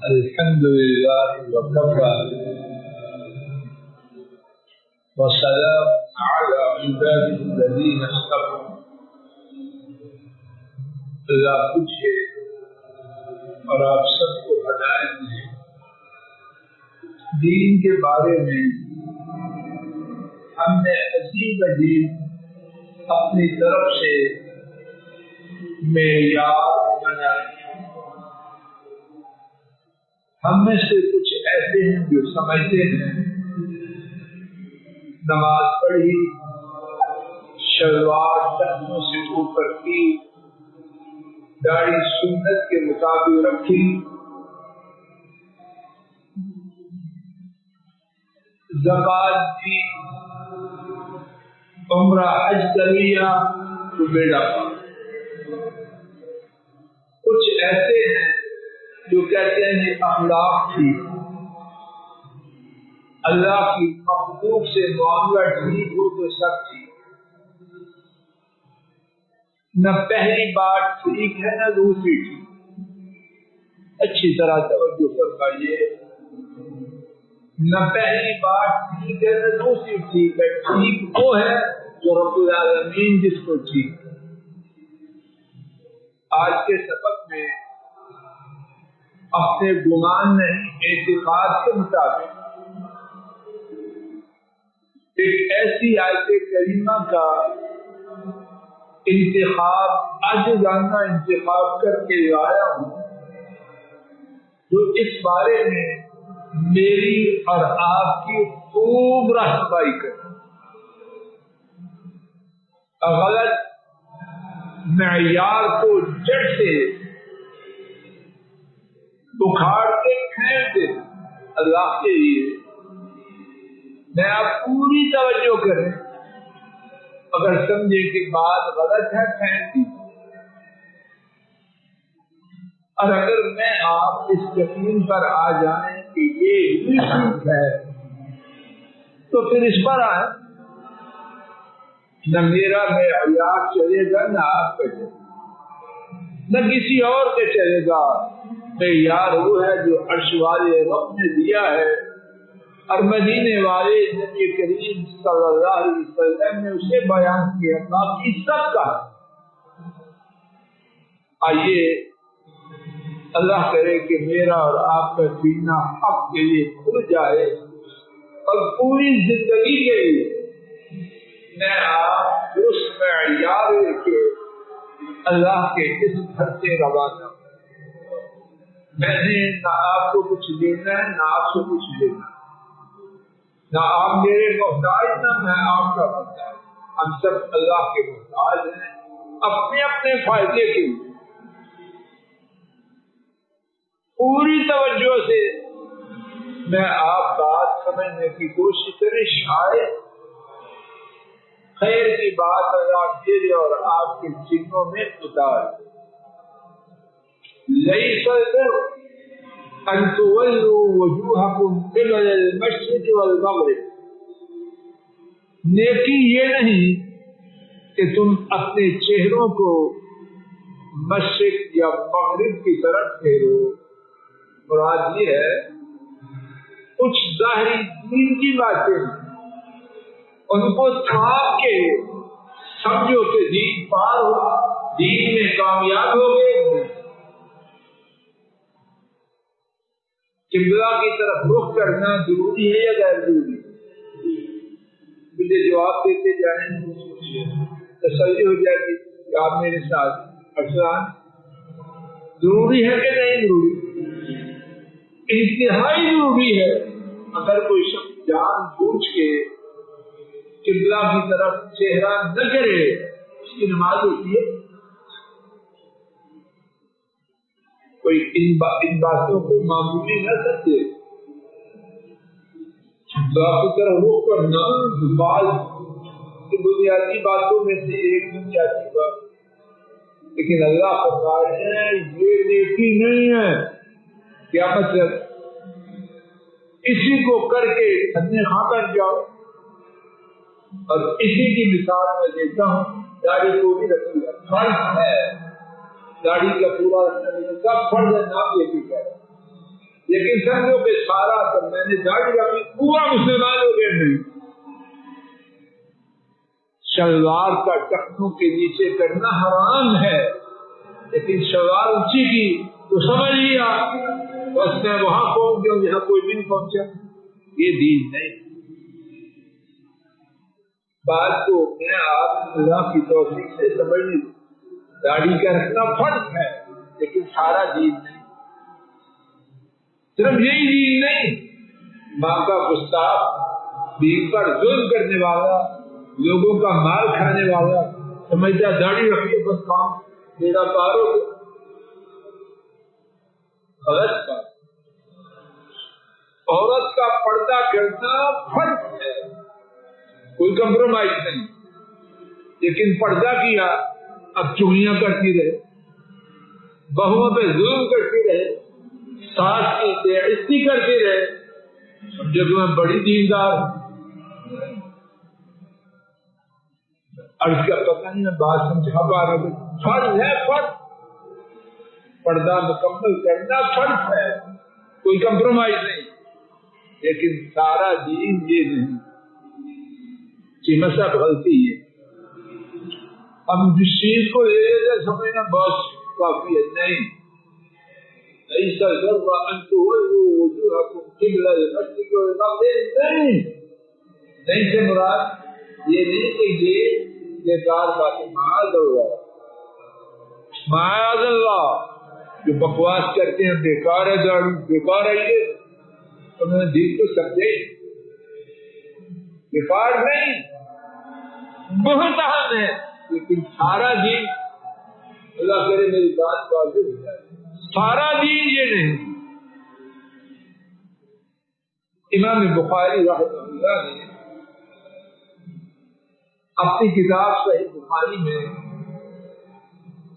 الحمد لله وكفى وسلام على عباده الذين اصطفى. اللہ پوچھے اور آپ سب کو ہدایت دے. دین کے بارے میں ہم نے عجیب عجیب اپنی طرف سے معیار بنائے. ہم میں سے کچھ ایسے ہیں جو سمجھتے ہیں نماز پڑھی، شلوار ٹخنوں سے اوپر کی، داڑھی سنت کے مطابق رکھی، زکات دی، عمرہ حج کر لیا تو بیڑا پا. کچھ ایسے ہیں جو کہتے ہیں یہ اخلاق تھی، اللہ کی مخلوق سے معاملہ ٹھیک ہو تو سب ٹھیک. نہ پہلی بات ٹھیک ہے نہ دوسری ٹھیک. اچھی طرح توجہ فرمائیے، نہ پہلی بات ٹھیک ہے نہ دوسری ٹھیک ہے. ٹھیک وہ ہے جو رب العالمین جس کو ٹھیک. آج کے سبق میں اپنے گمان نہیں اعتقاد کے مطابق ایک ایسی آیت کریمہ کا انتخاب عاجزانہ انتخاب کر کے لایا ہوں جو اس بارے میں میری اور آپ کی خوب رہنمائی کرے. غلط معیار کو جڑ سے اکھاڑ کے پھینک دے اللہ کے لیے. میں آپ پوری توجہ کریں، اگر سمجھے کہ بات غلط ہے پھینک دی، اور اگر میں آپ اس یقین پر آ جائیں کہ یہ بھی ٹھیک ہے تو پھر اس پر آئیں. نہ میرا معیار چلے گا نہ آپ کا چلے گا نہ کسی اور کے چلے گا. معیار وہ ہے جو عرش والے رب نے دیا ہے اور مدینے والے نبی کریم صلی اللہ علیہ وسلم نے اسے بیان کیا. باقی سب کا آئیے اللہ کرے کہ میرا اور آپ کا سینہ حق کے لیے کھل جائے اور پوری زندگی کے لیے میں آپ اس معیار کے اللہ کے اس گھر سے روانہ. میں نے نہ آپ کو کچھ لینا ہے نہ آپ سے کچھ لینا ہے، نہ آپ میرے محتاج نہ میں آپ کا محتاج. ہم سب اللہ کے محتاج ہیں اپنے اپنے فائدے کے لیے. پوری توجہ سے میں آپ بات سمجھنے کی کوشش کریں. شاید خیر کی بات اللہ میرے اور آپ کے سینوں میں اتار. ليس البر أن تولوا وجوهكم قبل المشرق والمغرب. نیکی یہ نہیں کہ تم اپنے چہروں کو مشرق یا مغرب کی طرف پھیرو. مراد یہ ہے کچھ ظاہری دین کی باتیں ان کو تھام کے سمجھو کہ دین پار ہوا، دین میں کامیاب ہو گئے. قبلہ کی طرف رخ کرنا ضروری ہے یا غیر ضروری؟ مجھے جواب دیتے جائیں تسلی ہو جائے گی کہ آپ میرے ساتھ. ارسلان ضروری ہے کہ نہیں ضروری؟ انتہائی ضروری ہے. اگر کوئی شخص جان بوجھ کے قبلہ کی طرف چہرہ نہ کرے اس کی نماز ہوتی ہے. کوئی ان باتوں کو معمولی نہ سمجھے. کی طرح رخ کرنا بعض بنیادی باتوں میں سے ایک بنیادی بات، لیکن اللہ فرماتے ہیں یہ نیکی نہیں ہے. کیا مطلب؟ اسی کو کر کے اپنے خاں بن جاؤ. اور اسی کی مثال میں دیتا ہوں. داڑھی کو بھی رکھی ہے، فرض ہے داڑھی کا پورا رکھنا، سب فرض ہے. نام یہ بھی کہہ رہا لیکن سمجھو کہ سارا تو میں نے داڑھی رکھی پورا مسلمان ہو گیا نہیں. شلوار کا ٹخنوں کے نیچے کرنا حرام ہے، لیکن شلوار اونچی کی تو سمجھ لیا بس میں وہاں پہنچ گیا جہاں کوئی بھی نہیں پہنچا. یہ دین نہیں. بات کو میں آپ اللہ کی توفیق سے سمجھ لی. داڑھی کا رکھنا فرض ہے لیکن سارا دین نہیں. صرف یہی دین نہیں، ماں کا گستاخ، دین پر ظلم کرنے والا، لوگوں کا مال کھانے والا سمجھتا داڑھی رکھیے بس کام میرا پار ہو گیا. غلط بات. عورت کا پردہ کرنا فرض ہے، کوئی کمپرومائز نہیں. لیکن پردہ کیا اب چغلیاں کرتی رہے، بہوؤں پہ ظلم کرتی رہے، ساس کی بے عزتی کرتی رہے، سمجھے کہ میں بڑی دیندار. عرض کا پتہ نہیں بات سمجھا پا رہا ہوں. فرض ہے، فرض. پردہ مکمل کرنا فرض ہے، کوئی کمپرومائز نہیں. لیکن سارا دین یہ نہیں کہ مذہب غلطی ہے. ہم جس چیز کو لے لیتے سمجھنا بس کافی ہے. نہیں، ایسا ضرور انتو وجوہکم قبل المشرق والمغرب نہیں سے مراد یہ نہیں کہ یہ بیکار باتیں. معاذ اللہ، معاذ اللہ، جو بکواس کرتے ہیں بیکار ہے داڑھی، بیکار ہے یہ. انہوں نے دین کو سمجھے بیکار نہیں، بہت اہم ہے. لیکن سارا دین، اللہ کرے میری بات واضح ہو جائے، سارا دین یہ نہیں. امام بخاری رحمہ اللہ نے اپنی کتاب صحیح بخاری میں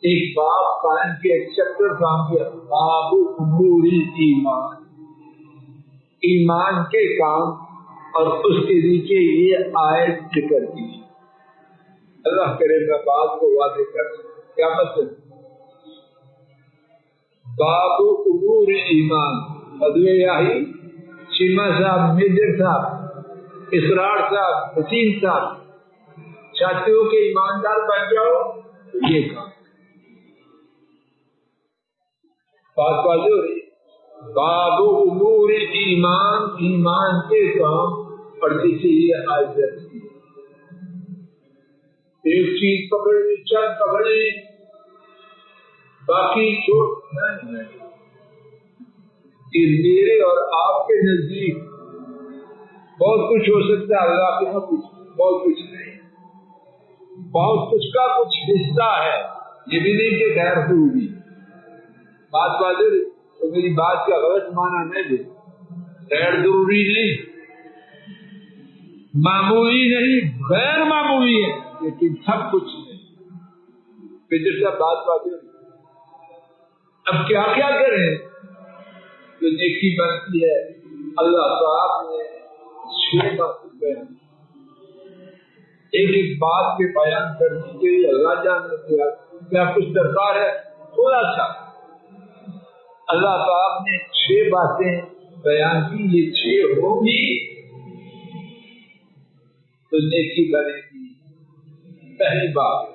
ایک باب قائم کیا، ایک چیپٹر کام کیا، باب امور ایمان، ایمان کے کام. اور اس کے نیچے یہ آیت ذکر کی. اللہ کرے میں بات کو واضح کر کیا مطلب. باب امور ایمان، فضل الہی شیما صاحب، میجر صاحب، اسرار صاحب، حسین صاحب چاہتے ہو کہ ایماندار بن جاؤ تو یہ کام. بات واضح ہو رہی. باب امور ایمان، ایمان کے کام. اور کسی یہ آیت ہے ایک چیز پکڑنی، چند پکڑنی، باقی چھوڑ نہیں. میرے اور آپ کے نزدیک بہت کچھ ہو سکتا ہے، اللہ کے یہاں کچھ بہت کچھ نہیں. بہت کچھ کا کچھ حصہ ہے، یہ بھی نہیں کہ غیر ہوگی. بات واضح تو میری بات کا غلط معنی نہیں دے. غیر ضروری نہیں، معمولی نہیں، غیر معمولی ہے، لیکن سب کچھ ہے. پھر جیسا بات واضح. اب کیا کیا کریں جو نیکی بنتی ہے. اللہ تعالیٰ نے 6 باتیں بیان، ایک ایک بات کے بیان کرنے کے لیے اللہ جاننے سے کیا کچھ درکار ہے. تھوڑا سا اللہ تعالیٰ نے 6 باتیں بیان کی، یہ 6 ہوگی تو نیکی بنے گی. پہلی بات،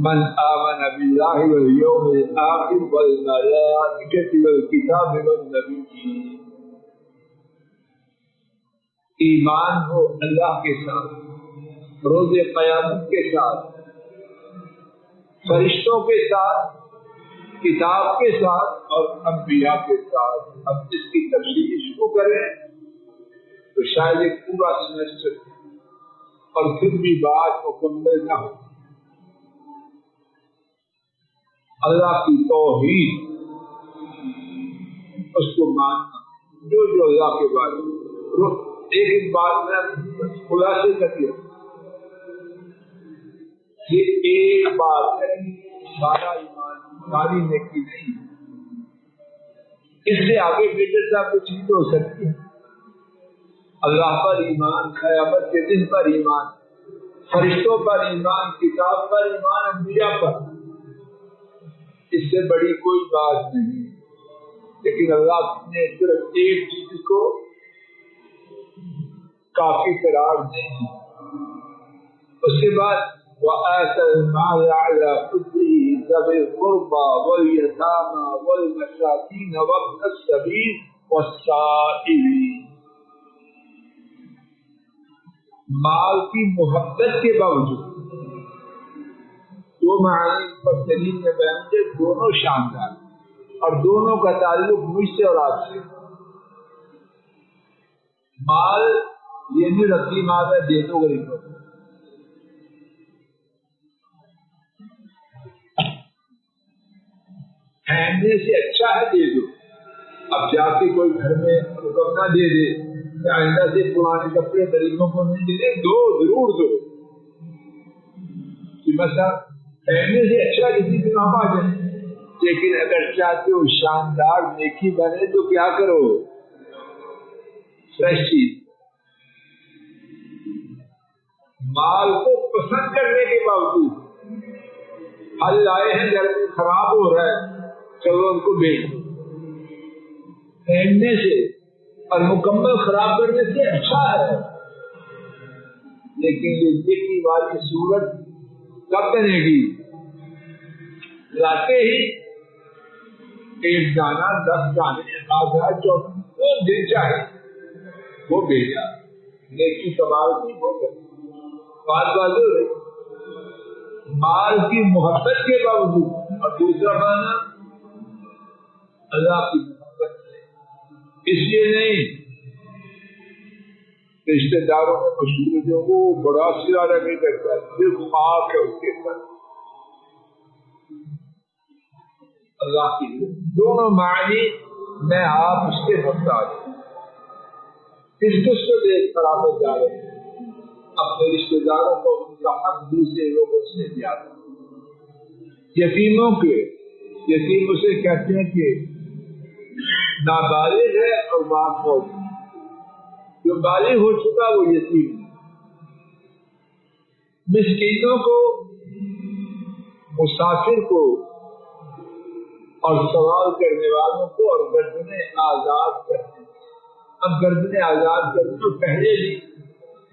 من آمن باللہ والیوم الآخر والملائکۃ والکتاب والنبیین. ایمان ہو اللہ کے ساتھ، روز قیامت کے ساتھ، فرشتوں کے ساتھ، کتاب کے ساتھ اور انبیاء کے ساتھ. اب اس کی تفصیل شروع کریں تو شاید ایک پورا سیمسٹر اور پھر بھی بات مکمل نہ ہو. اللہ کی توحید، اس کو ماننا، جو اللہ کے بارے میں. ایک بات میں خلاصے کر یہ ایک بات ہے، سارا ایمان، ساری نیکی نہیں. اس سے آگے بیٹر صاحب کچھ چیز ہو سکتی ہے. اللہ پر ایمان، قیامت کے دن پر ایمان، فرشتوں پر ایمان، کتاب پر ایمان، انبیاء پر. اس سے بڑی کوئی بات نہیں. لیکن اللہ نے صرف ایک چیز کو کافی قرار نہیں. اس کے بعد وَآتَى الْمَالَ عَلَى حُبِّهِ ذَوِي الْقُرْبَى وَالْيَتَامَى وَالْمَسَاكِينَ وَابْنَ السَّبِيلِ وَالسَّائِلِينَ. مال کی محبت کے باوجود دو معنی مفسرین نے بیان کیے، دونوں شاندار اور دونوں کا تعلق مجھ سے اور آپ سے. مال یہ نہیں رسی مال ہے دے دو غریبوں کو، پھینکنے سے اچھا ہے دے دو. اب جا کے کوئی گھر میں رقم نہ دے دے، آئندہ سے پرانے کپڑے غریبوں کو نہیں دے دے، دو ضرور دو. مثلا پھینکنے سے اچھا کسی کے نام آ جائے. لیکن اگر چاہتے ہو شاندار نیکی بنے تو کیا کرو؟ فریش چیز. مال کو پسند کرنے کے باوجود پھل لائے ہیں گھر میں خراب ہو رہا ہے، چلو ان کو بیچ دو. پھینکنے سے اور مکمل خراب کرنے سے اچھا ہے. لیکن یہ نیکی والی صورت کب بنے گی؟ لاتے ہی ایک دانہ 10 دانے آدھا چوتھا دن چاہے وہ بھیجا، نیکی کمال کی ہو گئی. بات ہو رہی مال کی محبت کے باوجود. اور دوسرا معنی اللہ کی محبت ہے. اس لیے نہیں رشتے داروں میں مشہور جو وہ بڑا سیارہ نہیں کرتا، صرف خاک ہے اس کے ساتھ. اللہ کی دونوں معنی میں آپ اس کے محتاج ہوں. کس کو دیکھ کر آپ جا رہے ہیں؟ اپنے رشتے داروں کو ان کا حق دوسرے لوگوں سے زیادہ. یتیموں سے کہتے ہیں کہ نابالغ ہے اور باپ موجود. جو بالغ ہو چکا وہ یتیم ہے. مسکینوں کو، مسافر کو اور سوال کرنے والوں کو اور گردنیں آزاد کرنے. اب گردنیں آزاد کرنے تو پہلے ہی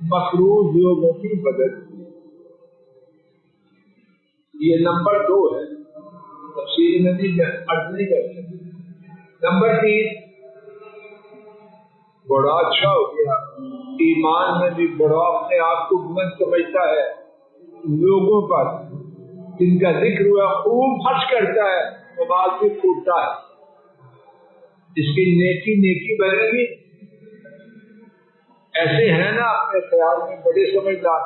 مقروض لوگوں کی مدد. یہ نمبر 2 ہے، تفصیل میں بھی عرض نہیں کر سکتے. نمبر 3 بڑا اچھا ہو گیا، ایمان میں بھی بڑا اپنے آپ کو بلند سمجھتا ہے. لوگوں پر جن کا ذکر ہوا خوب خرچ کرتا ہے، موبائل بھی پھوٹتا ہے. اس کی نیکی بنے گی. ایسے ہیں نا اپنے خیال میں بڑے سمجھدار،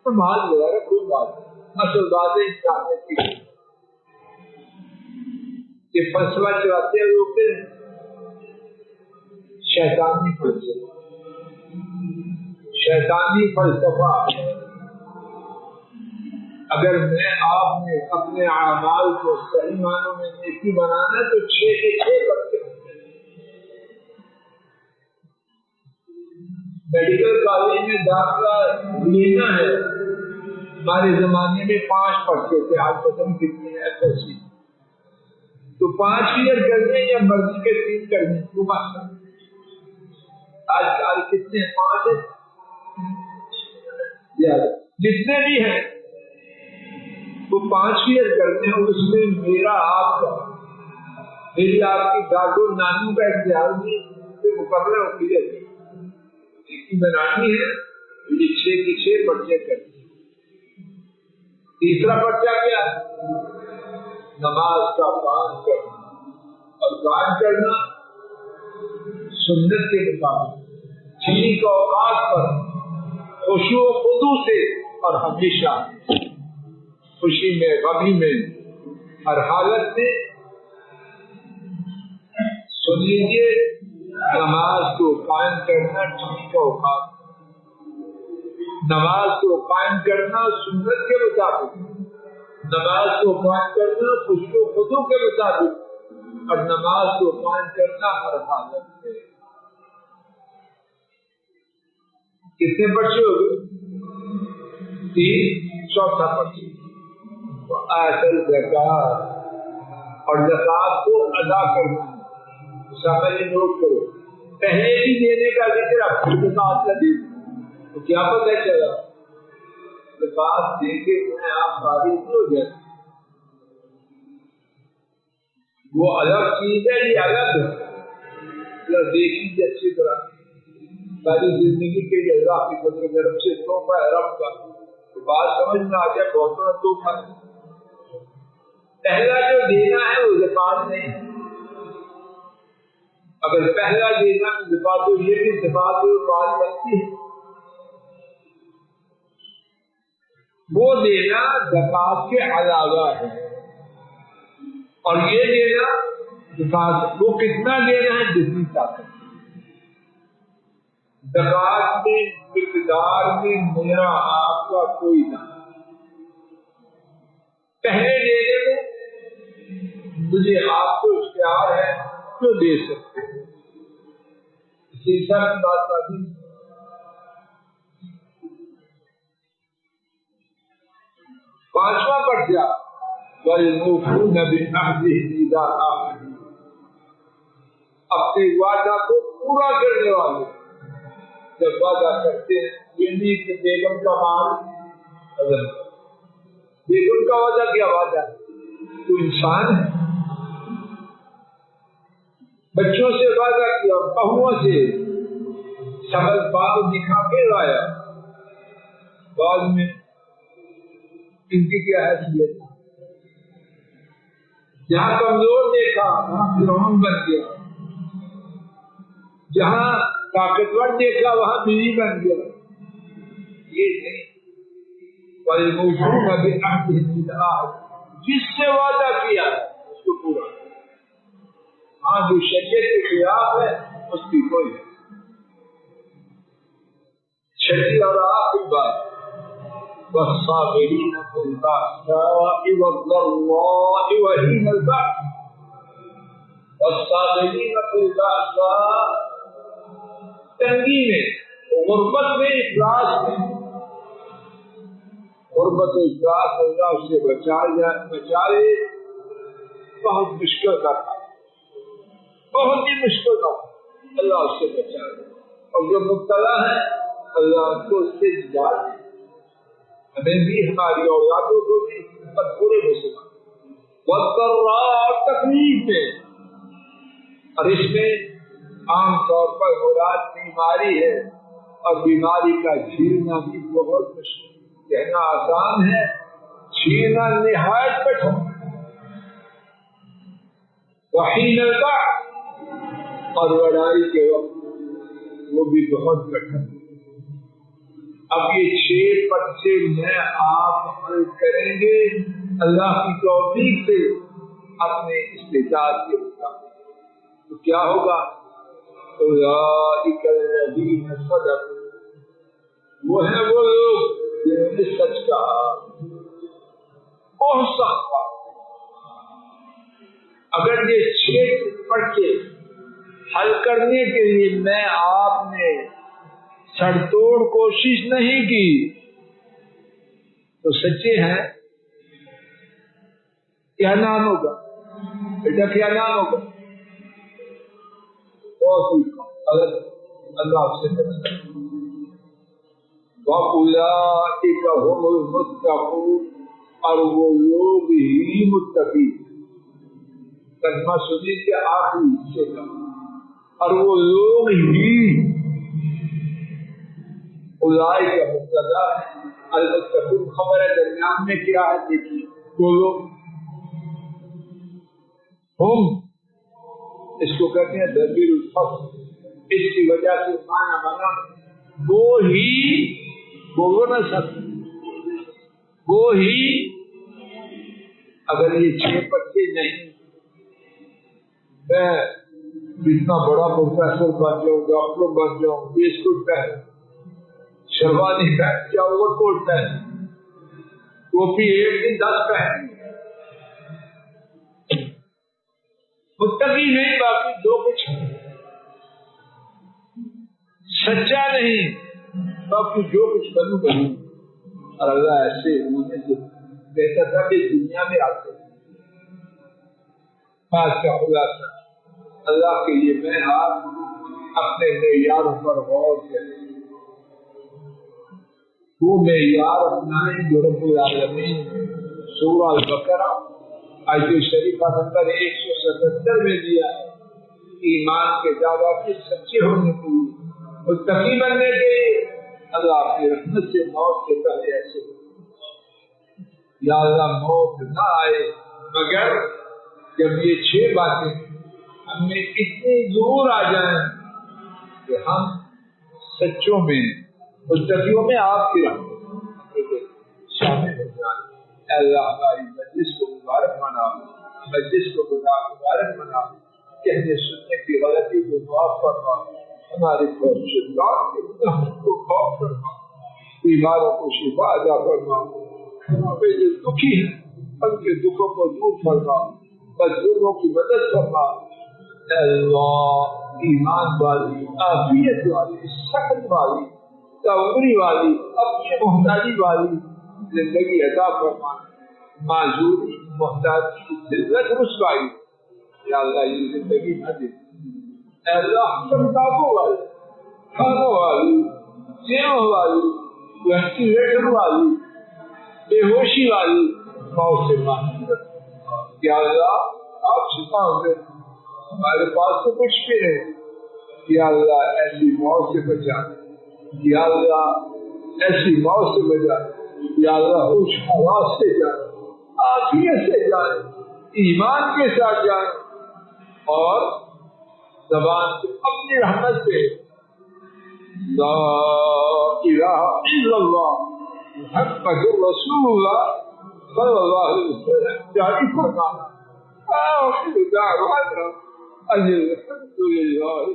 تو مال وغیرہ کوئی بات نہیں، اصل بات ہے انسانیت کی. یہ فلسفہ چلاتے ہیں لوگ شیطانی فلسفہ. اگر میں آپ نے اپنے اعمال کو صحیح معنوں میں نیکی بنانا تو 6 کے 6 کرتے ہیں. میڈیکل کالج میں داخلہ لینا ہے، ہمارے زمانے میں 5 پڑھتے تھے، آج پتہ نہیں کتنے ہیں ایسے. تو 5 ایئر کرنے یا مرضی کے 3 کرنے تو بات. آج کل کتنے 5 جتنے بھی ہیں وہ 5 ایئر کرتے ہیں. اس میں میرا آپ کا، میری آپ کی دادو نانو کا اختیار بھی مقرر ہوتی ہے. بنانی ہے 6 کی 6 پرچے کرتے. تیسرا پرچہ کیا ہے؟ نماز کا قائم کرنا، اور قائم کرنا سنت کے مطابق ٹھیک اوقات پر خشوع و خضوع سے، اور ہمیشہ خوشی میں غمی میں ہر حالت میں. سن لیجیے، نماز کو قائم کرنا ٹھیک اوقات، نماز کو قائم کرنا سنت کے مطابق، نماز کو قائم کرنا خشوع و خضوع کے مطابق، اور نماز کو قائم کرنا ہر حالت میں. کتنے پرچے ہو گئے؟ 3. چوتھا پرچے آیت الزکات، اور زکات کو ادا کرنا. سمجھ نوٹ کرو، پہلے بھی دینے کا ذکر اب زکات کا دے تو کیا پتہ چلا زکات دے کے میں آپ فارغ ہو جائے، وہ الگ چیز ہے، یہ الگ ہے۔ دیکھیے اچھی طرح ساری زندگی کے لیے اللہ کی فضل و کرم سے تحفہ ہے رب کا، تو بات سمجھ میں آ جائے بہت بڑا تحفہ ہے۔ پہلا جو دینا ہے وہ زکات نہیں، اگر پہلا دینا زکات تو یہ بھی زکات بات کرتی ہے، وہ دینا زکات کے علاوہ ہے، اور یہ دینا زکات وہ کتنا دینا ہے جتنی طاقت، زکات میں مقدار میں میرا آپ کا کوئی نہ، پہلے دینے میں مجھے آپ کو اختیار ہے تو دے سکتے ہیں، اسی طرح بات آتی۔ پانچواں پرچہ وَالْمُوفُونَ بِعَهْدِهِمْ إِذَا عَاهَدُوا، اپنے وعدہ کو پورا کرنے والے جب وعدہ کرتے ہیں، یہ نہیں کہ بیگم کا مال بیگم کا وعدہ کیا وعدہ ہے، تو انسان ہے، بچوں سے وعدہ کیا، بہوؤں سے شکل باغ دکھا کے لایا، بعد میں ان کی کیا حیثیت، جہاں کمزور دیکھا وہاں فرعون بن گیا، جہاں طاقتور دیکھا وہاں بیوی بن گیا، یہ نہیں۔ وَالْمُوفُونَ بِعَهْدِهِمْ إِذَا عَاهَدُوا، جس سے وعدہ کیا ہے اس کو پورا، ہاں جو شریعت کے خلاف ہے اس کی کوئی ہے۔ چھٹی اور آخری بات وَالصَّابِرِينَ فِي الْبَأْسَاءِ وَالضَّرَّاءِ وَحِينَ الْبَأْسِ، وَالصَّابِرِينَ فِي الْبَأْسَاءِ تنگی میں، غربت میں، افلاس میں، غربت و افلاس اللہ اس سے بچائے، بہت مشکل کا تھا، بہت ہی مشکل کا تھا، اللہ اس سے بچائے، اور جو مبتلا ہے اللہ کو اس سے نجات دے، ہمیں بھی ہماری اولادوں کو بھی پر پورے مسلمان، والضراء تکلیف میں، اور اس میں عام طور پر مراد بیماری ہے، اور بیماری کا جھیلنا بھی بہت مشکل، کہنا آسان ہے، جھیلنا نہایت کٹھن، وحین البعث، اور لڑائی کے وقت وہ بھی بہت کٹھن۔ اب یہ 6 پرچے میں آپ عمل کریں گے اللہ کی توفیق سے اپنے استطاعت کے مطابق، تو کیا ہوگا؟ اولئک الذین صدقوا، وہ ہیں وہ لوگ جنہوں نے سچ کہا، بہت سخت بات۔ اگر یہ 6 پرچے حل کرنے کے لیے میں آپ نے سڑ توڑ کوشش نہیں کی تو سچے ہیں، کیا نام ہوگا بیٹا، کیا نام ہوگا؟ بہت ہی اللہ سے وَأُولَئِكَ هُمُ الْمُتَّقُونَ، اور وہ لوگ ہی متقی، کلمہ سنی کے آخری حصے کا، اور وہ لوگ ہی، اولئک کا مبتدا ہے، المتقون خبر ہے، درمیان میں کیا ہے دیکھیے، وہ لوگ ہم، اس کو کہتے ہیں ضمیر الفصل، اس کی وجہ سے معنی بنا وہ ہی، بولو نہ سب، وہ ہی، اگر یہ 6 پرچے نہیں، میں اتنا بڑا پروفیسر بن جاؤں، ڈاکٹر بن جاؤں، بسکٹ پہن، شروانی پہن یا اوور کوٹ پہن، ٹوپی 1 دن 10 پہن، متقی نہیں، باقی جو کچھ سچا نہیں، باقی جو کچھ بنوں بنوں، اور اللہ ایسے ہونے سے بہتر تھا کہ دنیا میں آتے۔ بات کا خلاصہ اللہ کے یہ معیار اپنے معیاروں پر غور کریں، وہ معیار اپنائیں جو رب العالمین سورہ البقرہ آیت شریفہ نمبر 177 میں دیا ہے۔ ایمان کے دعویٰ کے سچے ہونے کے لیے، متقی بننے کے لیے اللہ کی رحمت سے موت سے پہلے ایسے یا اللہ موت نہ آئے مگر جب یہ 6 باتیں ہم میں اتنی ضرور آ جائیں کہ ہم سچوں میں متقیوں میں آپ کی رحمت شامل ہو جائیں۔ اے اللہ ہماری مجلس کو مبارک بنا، مجلس کو مبارک بنا، کہنے سننے کی غلطی کو معاف فرما، ہمارے شیطان کے گناہوں کو معاف فرما، بیماروں کو شفا عطا فرما، ہمیں جو دکھی ہیں ان کے دکھوں کو دور فرما، مظلوموں کی مدد فرما۔ اے اللہ ایمان والی، عافیت والی، صحت والی، تعمری والی، اپنی محتاجی والی زندگی عطا فرما، معذوری، محتاجی، ذلت، رسوائی یا اللہ یہ زندگی نہ دے۔ اے اللہ سمتابوں والی، کھانوں والی، جیوں والی، ویسٹیلیٹر والی، بے ہوشی والی موت سے محفوظ رکھنا۔ یا اللہ آپ سے مانگتے ہمارے پاس تو کچھ بھی نہیں، یا اللہ ایسی موت سے بچا، یا اللہ ایسی موت سے بچا، یا اللہ خوش حواس سے جائے، عافیت سے جائے، ایمان کے ساتھ جائے، اور زبان سے اپنی رحمت سے لا الہ الا اللہ محمد رسول اللہ صلی اللہ علیہ وسلم جاری فرمانا۔ آخر دعوانا ان الحمد للہ